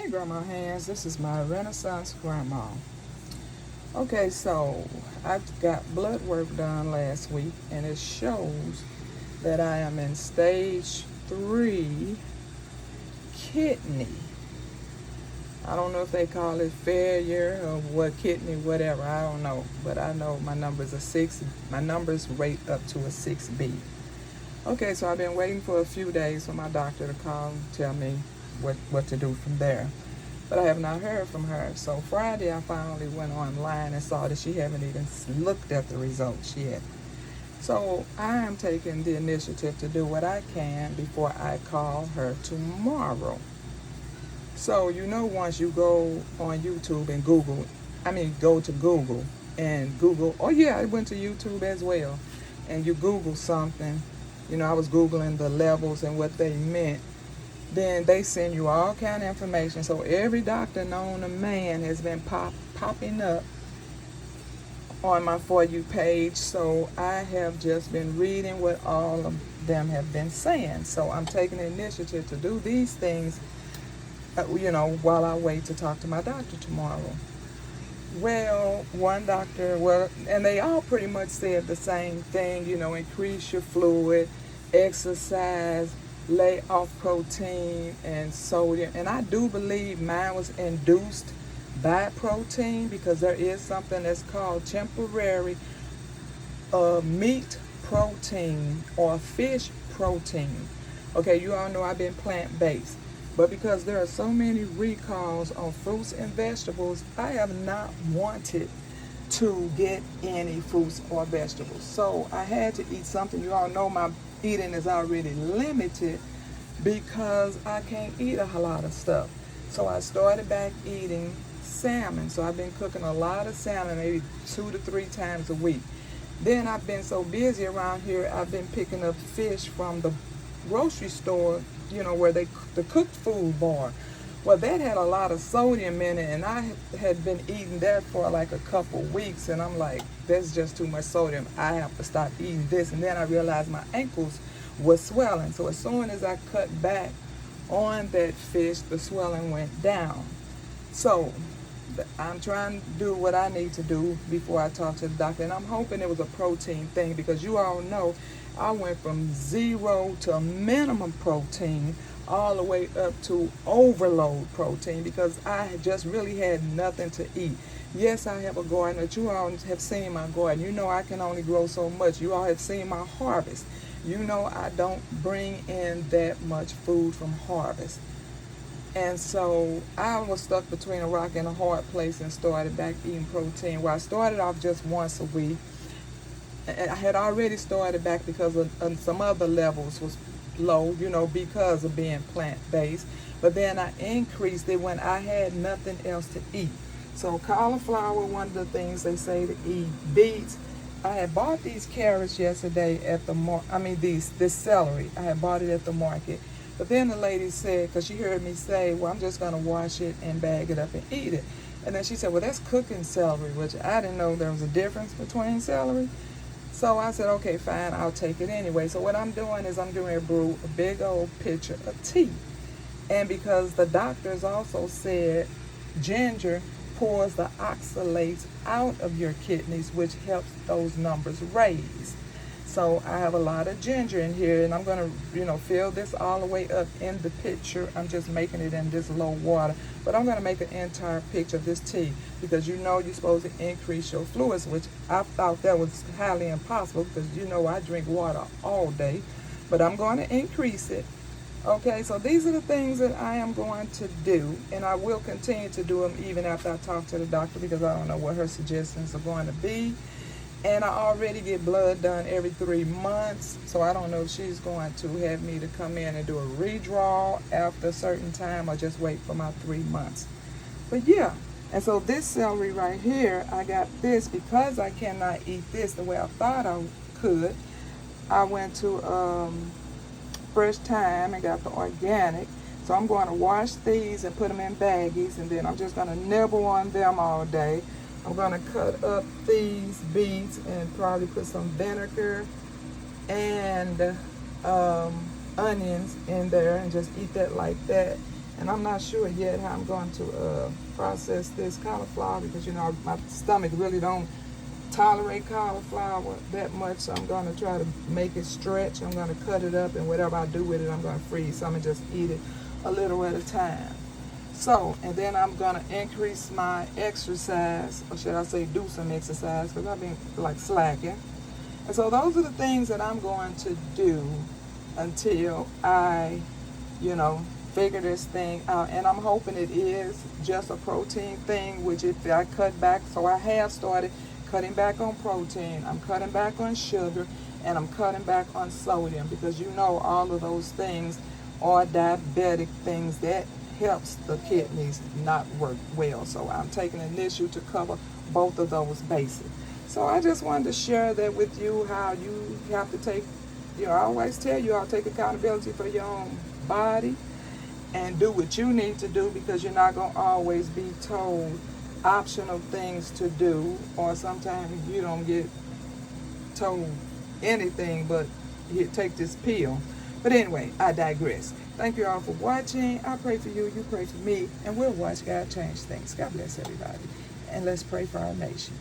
Hey Grandma Hands, this is my Renaissance Grandma. Okay, so I got blood work done last week and it shows that I am in stage 3 kidney. I don't know if they call it failure or what kidney, whatever, I don't know. But I know my numbers rate up to a 6B. Okay, so I've been waiting for a few days for my doctor to call and tell me what to do from there. But I have not heard from her. So Friday I finally went online and saw that she haven't even looked at the results yet. So I am taking the initiative to do what I can before I call her tomorrow. So once you go on YouTube and go to Google and Google, oh yeah, I went to YouTube as well, and you Google something, I was Googling the levels and what they meant, then they send you all kind of information. So every doctor known to man has been popping up on my For You page. So I have just been reading what all of them have been saying. So I'm taking the initiative to do these things, while I wait to talk to my doctor tomorrow. Well, one doctor, and they all pretty much said the same thing, increase your fluid, exercise, lay off protein and sodium. And I do believe mine was induced by protein, because there is something that's called temporary meat protein or fish protein. Okay, you all know I've been plant-based. But because there are so many recalls on fruits and vegetables, I have not wanted to get any fruits or vegetables. So I had to eat something. You all know my eating is already limited because I can't eat a lot of stuff. So I started back eating salmon. So I've been cooking a lot of salmon, maybe 2 to 3 times a week. Then I've been so busy around here, I've been picking up fish from the grocery store, where the cooked food bar. Well, that had a lot of sodium in it, and I had been eating that for like a couple weeks, and I'm like, that's just too much sodium. I have to stop eating this. And then I realized my ankles were swelling. So as soon as I cut back on that fish, the swelling went down. So I'm trying to do what I need to do before I talk to the doctor, and I'm hoping it was a protein thing, because you all know I went from 0 to minimum protein all the way up to overload protein, because I just really had nothing to eat. Yes, I have a garden, but you all have seen my garden. You know I can only grow so much. You all have seen my harvest. You know I don't bring in that much food from harvest. And so I was stuck between a rock and a hard place and started back eating protein. Well, I started off just once a week. I had already started back because of some other levels was low, because of being plant-based. But then I increased it when I had nothing else to eat. So cauliflower, one of the things they say to eat. Beets. I had bought these carrots yesterday at the this celery. I had bought it at the market. But then the lady said, because she heard me say, well, I'm just going to wash it and bag it up and eat it. And then she said, well, that's cooking celery, which I didn't know there was a difference between celery. So I said, okay, fine, I'll take it anyway. So what I'm doing is I'm going to brew a big old pitcher of tea. And because the doctors also said ginger pours the oxalates out of your kidneys, which helps those numbers raise. So I have a lot of ginger in here, and I'm going to, fill this all the way up in the pitcher. I'm just making it in this low water. But I'm going to make an entire pitcher of this tea, because you're supposed to increase your fluids, which I thought that was highly impossible, because I drink water all day. But I'm going to increase it. Okay, so these are the things that I am going to do, and I will continue to do them even after I talk to the doctor, because I don't know what her suggestions are going to be. And I already get blood done every 3 months, so I don't know if she's going to have me to come in and do a redraw after a certain time, or just wait for my 3 months. But yeah, and so this celery right here, I got this because I cannot eat this the way I thought I could. I went to Fresh Thyme and got the organic. So I'm going to wash these and put them in baggies, and then I'm just going to nibble on them all day. I'm going to cut up these beets and probably put some vinegar and onions in there and just eat that like that. And I'm not sure yet how I'm going to process this cauliflower, because you know my stomach really don't tolerate cauliflower that much. So I'm going to try to make it stretch. I'm going to cut it up, and whatever I do with it, I'm going to freeze. So I'm going to just eat it a little at a time. So, and then I'm going to increase my exercise, or should I say do some exercise, because I've been like slacking. And so those are the things that I'm going to do until I, you know, figure this thing out. And I'm hoping it is just a protein thing, which if I cut back, so I have started cutting back on protein, I'm cutting back on sugar, and I'm cutting back on sodium, because you know all of those things are diabetic things that helps the kidneys not work well. So I'm taking an issue to cover both of those bases. So I just wanted to share that with you, how you have to take, you know, I always tell you, I'll take accountability for your own body and do what you need to do, because you're not going to always be told optional things to do, or sometimes you don't get told anything but you take this pill. But anyway, I digress. Thank you all for watching. I pray for you, you pray for me, and we'll watch God change things. God bless everybody. And let's pray for our nation.